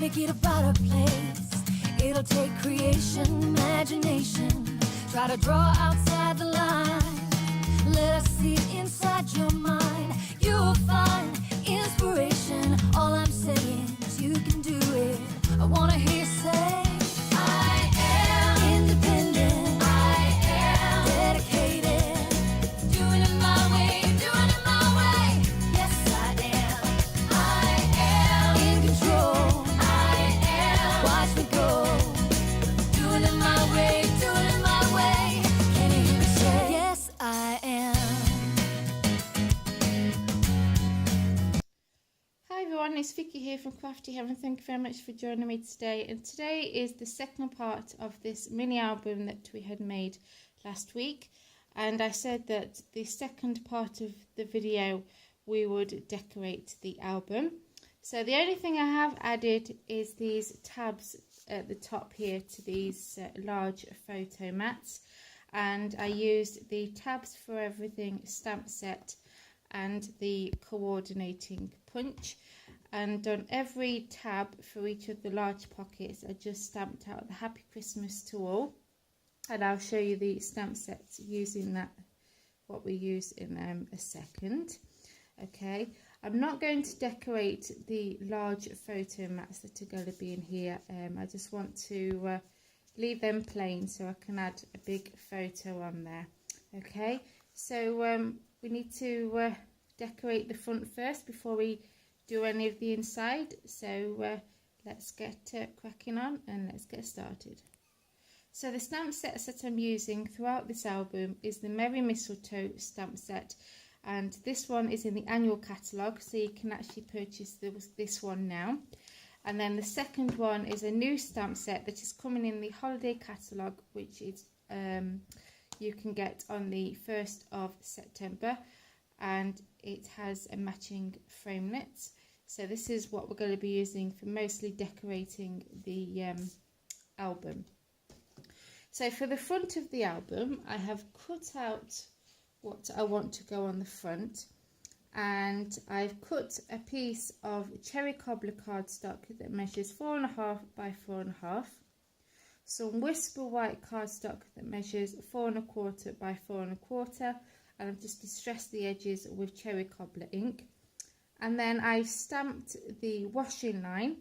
make it a better place. It'll take creation, imagination. Try to draw outside the line. Let us see inside your mind. You'll find inspiration. All I'm saying is you can do it. I wanna hear you say, I am independent. I am dedicated. Doing it my way, doing it my way. Yes, I am. I am in control. I am. Watch me go. Doing it my way, doing it my way. Can you hear me say, yes, I am. Hi everyone, it's Vicky here from Crafty Heaven. Thank you very much for joining me today. And today is the second part of this mini album that we had made last week. And I said that the second part of the video we would decorate the album. So the only thing I have added is these tabs at the top here to these large photo mats. And I used the Tabs for Everything stamp set and the coordinating punch, and on every tab for each of the large pockets I just stamped out the Happy Christmas to all, and I'll show you the stamp sets using that, what we use in a second. Okay, I'm not going to decorate the large photo mats that are going to be in here. I just want to leave them plain so I can add a big photo on there. Okay, so we need to decorate the front first before we do any of the inside. So let's get cracking on and let's get started. So the stamp sets that I'm using throughout this album is the Merry Mistletoe stamp set, and this one is in the annual catalogue, so you can actually purchase this one now. And then the second one is a new stamp set that is coming in the holiday catalogue, which is you can get on the 1st of September, and it has a matching framelit. So this is what we're going to be using for mostly decorating the album. So for the front of the album, I have cut out what I want to go on the front, and I've cut a piece of cherry cobbler cardstock that measures 4.5 by 4.5, some Whisper white cardstock that measures 4.25 by 4.25, and I've just distressed the edges with cherry cobbler ink. And then I stamped the washing line,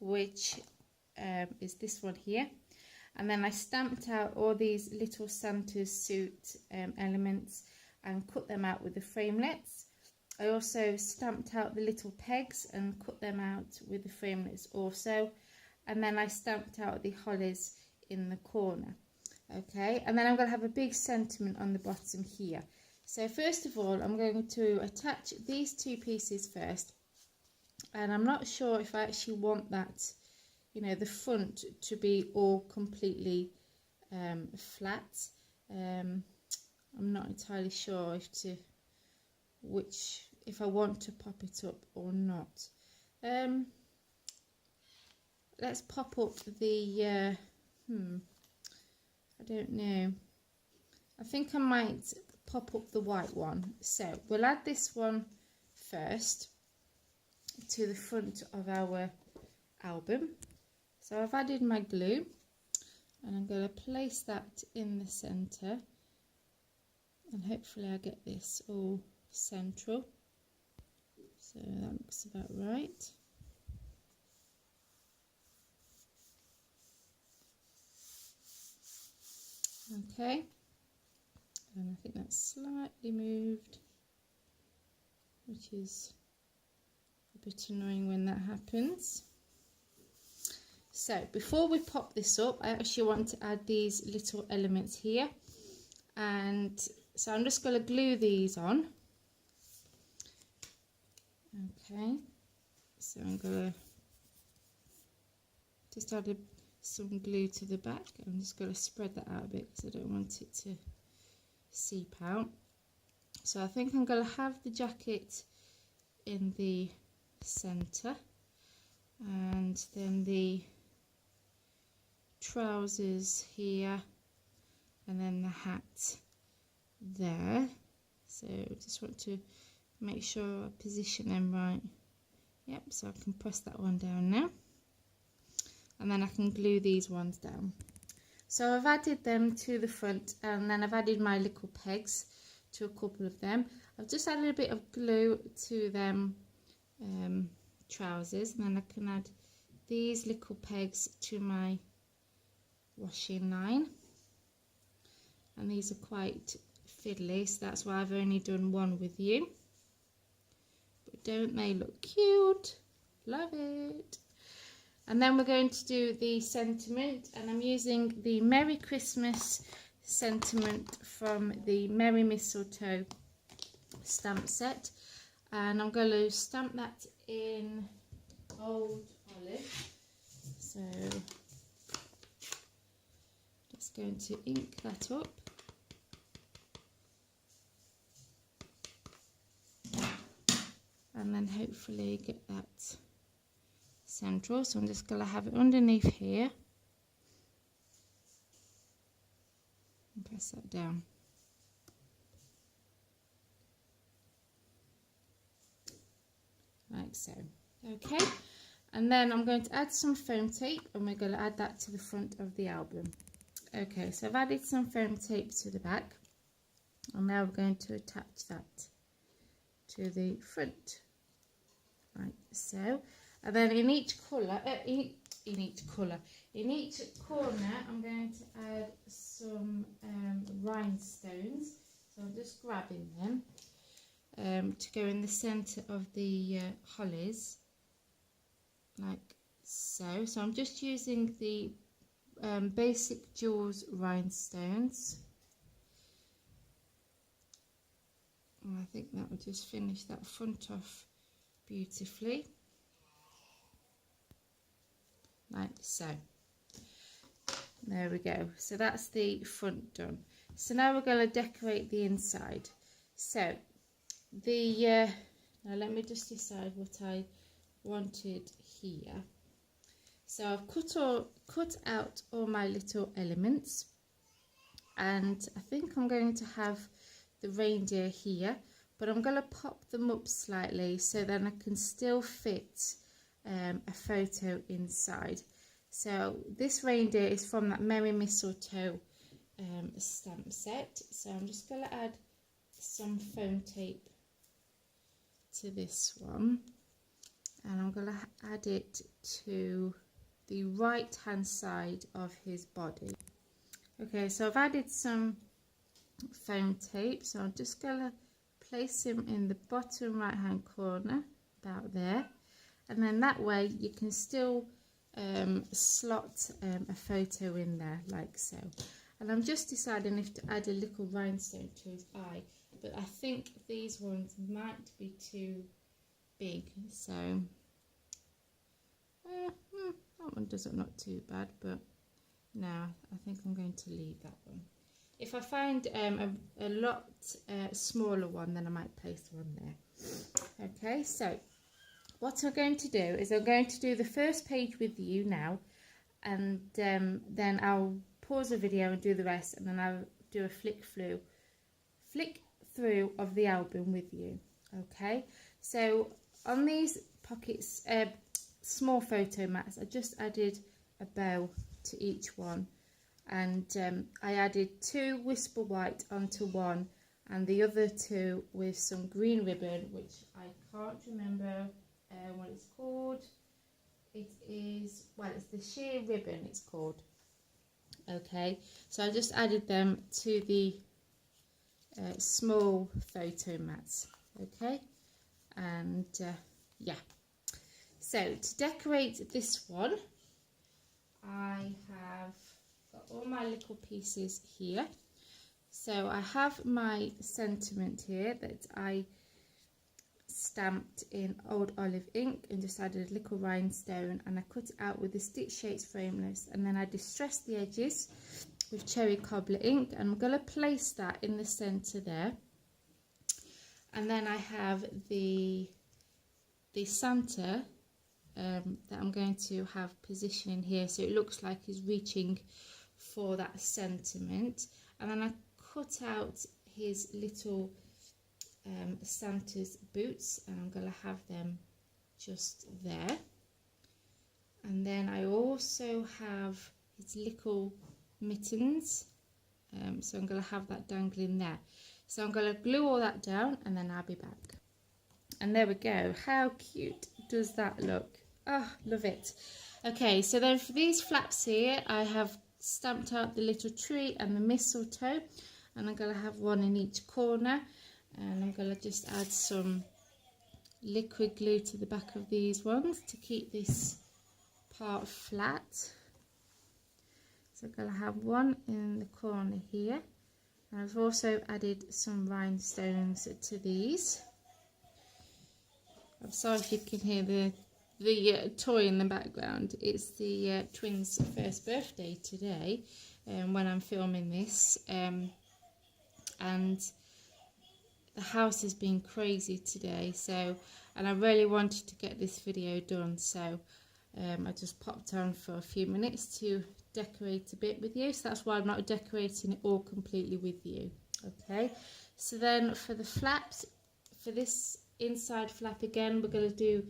which is this one here. And then I stamped out all these little Santa's suit elements and cut them out with the framelits. I also stamped out the little pegs and cut them out with the framelits also. And then I stamped out the hollies in the corner. Okay, and then I'm going to have a big sentiment on the bottom here. So first of all, I'm going to attach these two pieces first, and I'm not sure if I actually want that, you know, the front to be all completely flat. I'm not entirely sure if I want to pop it up or not. Let's pop up the I don't know. I think I might pop up the white one. So we'll add this one first to the front of our album. So I've added my glue, and I'm going to place that in the centre, and hopefully I get this all central. So that looks about right. Okay, and I think that's slightly moved, which is a bit annoying when that happens. So before we pop this up, I actually want to add these little elements here, and so I'm just going to glue these on. Okay, so I'm going to just add some glue to the back. I'm just going to spread that out a bit because I don't want it to seep out. So I think I'm going to have the jacket in the centre, and then the trousers here, and then the hat there. So I just want to make sure I position them right Yep, so I can press that one down now. And then I can glue these ones down. So I've added them to the front, and then I've added my little pegs to a couple of them. I've just added a bit of glue to them trousers, and then I can add these little pegs to my washing line. And these are quite fiddly, so that's why I've only done one with you. But don't they look cute? Love it. And then we're going to do the sentiment, and I'm using the Merry Christmas sentiment from the Merry Mistletoe stamp set, and I'm going to stamp that in Old Olive. So just going to ink that up. And then hopefully get that central. So I'm just going to have it underneath here and press that down. Like so. Okay, and then I'm going to add some foam tape, and we're going to add that to the front of the album. Okay, so I've added some foam tape to the back, and now we're going to attach that to the front, like so. And then in each corner, I'm going to add some rhinestones. So I'm just grabbing them to go in the centre of the hollies, like so. So I'm just using the basic jewels rhinestones. And I think that will just finish that front off beautifully. Like so. There we go. So that's the front done. So now we're going to decorate the inside. So the now let me just decide what I wanted here. So I've cut out all my little elements, and I think I'm going to have the reindeer here, but I'm going to pop them up slightly so then I can still fit a photo inside. So this reindeer is from that Merry Mistletoe stamp set. So I'm just going to add some foam tape to this one, and I'm going to add it to the right hand side of his body. Okay, so I've added some foam tape, so I'm just going to place him in the bottom right hand corner, about there, and then that way you can still slot a photo in there, like so. And I'm just deciding if to add a little rhinestone to his eye, but I think these ones might be too big, so that one doesn't look too bad, but no, I think I'm going to leave that one. If I find a lot smaller one, then I might place one there. Okay, so what I'm going to do is I'm going to do the first page with you now, and then I'll pause the video and do the rest, and then I'll do a flick through of the album with you. Okay, so on these pockets, small photo mats, I just added a bow to each one, and I added 2 Whisper White onto one, and the other 2 with some green ribbon, which I can't remember what it's called. It is, well, it's the sheer ribbon it's called. Okay, so I just added them to the small photo mats. Okay, and yeah, so to decorate this one, I have got all my little pieces here. So I have my sentiment here that I stamped in Old Olive ink and just added a little rhinestone, and I cut it out with the Stitch Shapes Frameless, and then I distressed the edges with Cherry Cobbler ink, and I'm going to place that in the centre there. And then I have the Santa that I'm going to have positioning here, so it looks like he's reaching for that sentiment. And then I cut out his little Santa's boots, and I'm going to have them just there. And then I also have his little mittens, so I'm going to have that dangling there. So I'm going to glue all that down and then I'll be back. And there we go. How cute does that look? Oh, love it. Okay, so then for these flaps here, I have stamped out the little tree and the mistletoe, and I'm going to have one in each corner, and I'm going to just add some liquid glue to the back of these ones to keep this part flat. So I'm going to have one in the corner here, and I've also added some rhinestones to these. I'm sorry if you can hear the toy in the background. It's the twins' first birthday today when I'm filming this, and the house has been crazy today, and I really wanted to get this video done, so I just popped on for a few minutes to decorate a bit with you. So that's why I'm not decorating it all completely with you. Okay, so then for the flaps, for this inside flap again, we're going to do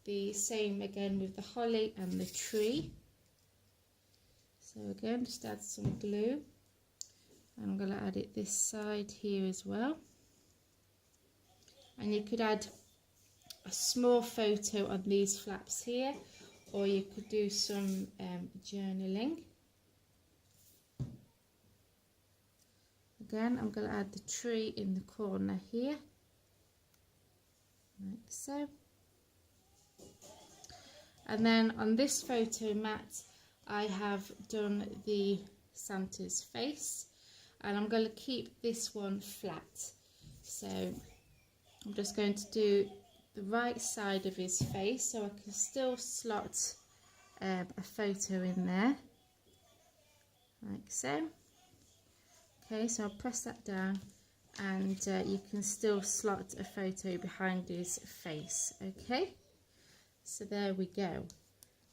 the same again with the holly and the tree. So again, just add some glue, and I'm going to add it this side here as well. And you could add a small photo on these flaps here, or you could do some journaling. Again, I'm going to add the tree in the corner here, like so. And then on this photo mat, I have done the Santa's face, and I'm going to keep this one flat. So I'm just going to do the right side of his face, so I can still slot a photo in there, like so. Okay, so I'll press that down, and you can still slot a photo behind his face. Okay, so there we go.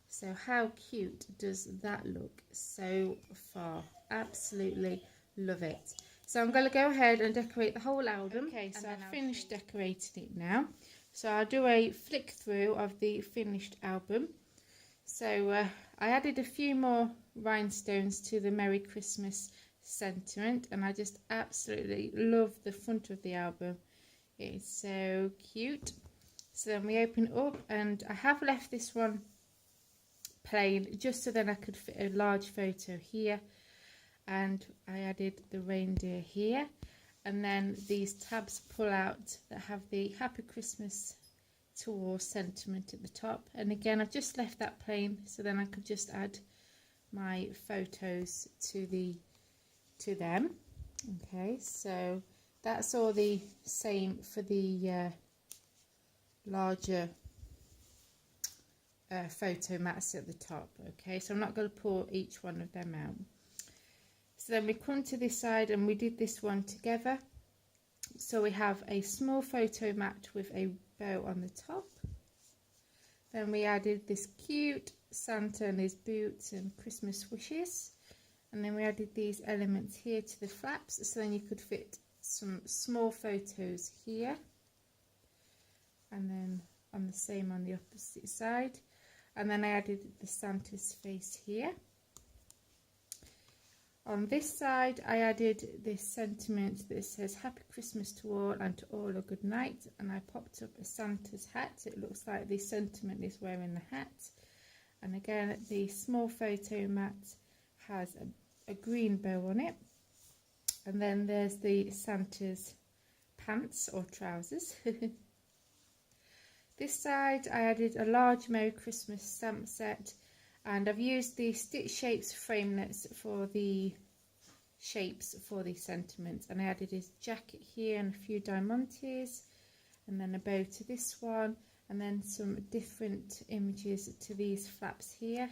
So how cute does that look so far? Absolutely love it. So I'm going to go ahead and decorate the whole album. Okay, so I've finished decorating it now. So I'll do a flick through of the finished album. So I added a few more rhinestones to the Merry Christmas sentiment, and I just absolutely love the front of the album. It's so cute. So then we open it up, and I have left this one plain just so then I could fit a large photo here, and I added the reindeer here, and then these tabs pull out that have the Happy Christmas to all sentiment at the top. And again, I've just left that plain so then I could just add my photos to them. Okay, so that's all the same for the larger photo mats at the top. Okay, so I'm not going to pull each one of them out. So then we come to this side, and we did this one together. So we have a small photo mat with a bow on the top. Then we added this cute Santa and his boots and Christmas wishes. And then we added these elements here to the flaps, so then you could fit some small photos here. And then on the same on the opposite side. And then I added the Santa's face here. On this side, I added this sentiment that says Happy Christmas to all, and to all a good night, and I popped up a Santa's hat. It looks like the sentiment is wearing the hat. And again, the small photo mat has a green bow on it, and then there's the Santa's pants or trousers. This side I added a large Merry Christmas stamp set, and I've used the Stitch Shapes framelets for the shapes for the sentiments, and I added his jacket here and a few diamantes, and then a bow to this one, and then some different images to these flaps here,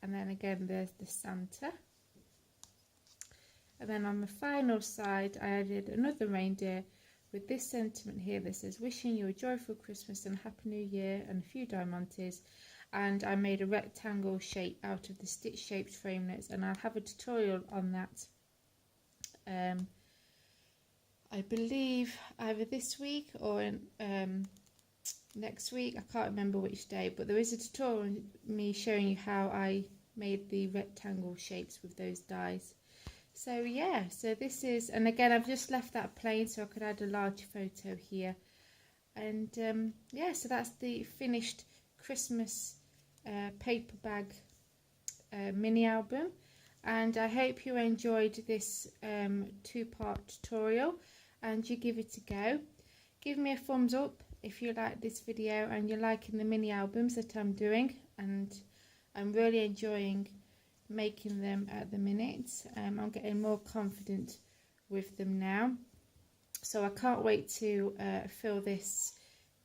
and then again there's the Santa. And then on the final side I added another reindeer with this sentiment here that says wishing you a joyful Christmas and Happy New Year, and a few diamantes. And I made a rectangle shape out of the Stitch Shaped framelets, and I'll have a tutorial on that I believe either this week or in next week. I can't remember which day, but there is a tutorial on me showing you how I made the rectangle shapes with those dies. So yeah, so this is, and again I've just left that plain so I could add a large photo here. And yeah, so that's the finished Christmas paper bag mini album, and I hope you enjoyed this two-part tutorial and you give it a go. Give me a thumbs up if you like this video and you're liking the mini albums that I'm doing, and I'm really enjoying making them at the minute. I'm getting more confident with them now, so I can't wait to fill this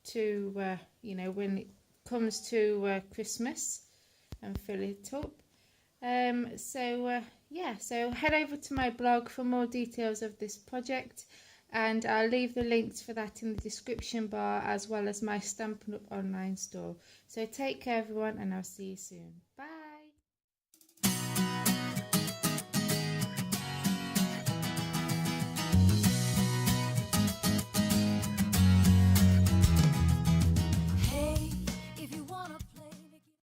to you know, when it comes to Christmas, and fill it up. Yeah, so head over to my blog for more details of this project, and I'll leave the links for that in the description bar, as well as my Stampin' Up online store. So take care everyone, and I'll see you soon. Bye.